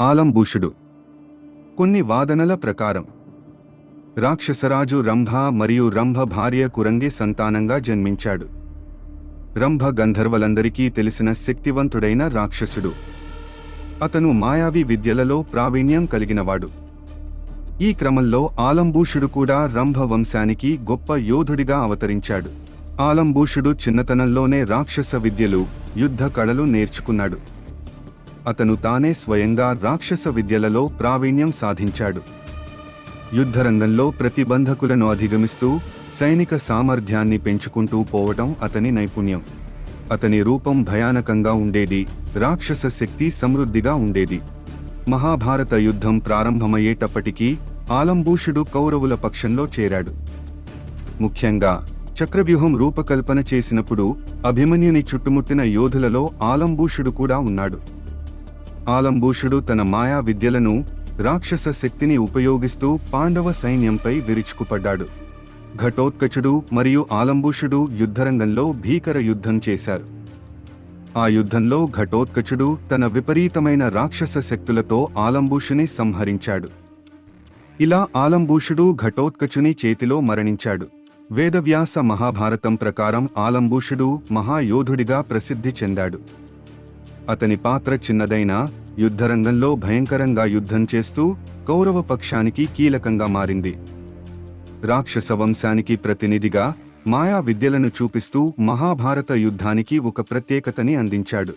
ఆలంబూషుడు. కొన్ని వాదనల ప్రకారం రాక్షసరాజు రంభ మరియు రంభ భార్య కురంగి సంతానంగా జన్మించాడు. రంభ గంధర్వలందరికీ తెలిసిన శక్తివంతుడైన రాక్షసుడు. అతను మాయావి విద్యలలో ప్రావీణ్యం కలిగినవాడు. ఈ క్రమంలో ఆలంబూషుడు కూడా రంభ వంశానికి గొప్ప యోధుడిగా అవతరించాడు. ఆలంబూషుడు చిన్నతనంలోనే రాక్షస విద్యలు, యుద్ధ కళలు నేర్చుకున్నాడు. అతను తానే స్వయంగా రాక్షస విద్యలలో ప్రావీణ్యం సాధించాడు. యుద్ధరంగంలో ప్రతిబంధకులను అధిగమిస్తూ సైనిక సామర్థ్యాన్ని పెంచుకుంటూ పోవటం అతని నైపుణ్యం. అతని రూపం భయానకంగా ఉండేది, రాక్షస శక్తి సమృద్ధిగా ఉండేది. మహాభారత యుద్ధం ప్రారంభమయ్యేటప్పటికీ ఆలంబూషుడు కౌరవుల పక్షంలో చేరాడు. ముఖ్యంగా చక్రవ్యూహం రూపకల్పన చేసినప్పుడు అభిమన్యుని చుట్టుముట్టిన యోధులలో ఆలంబూషుడు కూడా ఉన్నాడు. ఆలంబూషుడు తన మాయా విద్యలను, రాక్షస శక్తిని ఉపయోగిస్తూ పాండవ సైన్యంపై విరుచుకుపడ్డాడు. ఘటోత్కచుడు మరియు ఆలంబూషుడు యుద్ధరంగంలో భీకర యుద్ధం చేశారు. ఆ యుద్ధంలో ఘటోత్కచుడు తన విపరీతమైన రాక్షస శక్తులతో ఆలంబూషుని సంహరించాడు. ఇలా ఆలంబూషుడు ఘటోత్కచుని చేతిలో మరణించాడు. వేదవ్యాస మహాభారతం ప్రకారం ఆలంబూషుడు మహాయోధుడిగా ప్రసిద్ధి చెందాడు. అతని పాత్ర చిన్నదైనా యుద్ధరంగంలో భయంకరంగా యుద్ధం చేస్తూ కౌరవ పక్షానికి కీలకంగా మారింది. రాక్షస వంశానికి ప్రతినిధిగా మాయా విద్యలను చూపిస్తూ మహాభారత యుద్ధానికి ఒక ప్రత్యేకతని అందించాడు.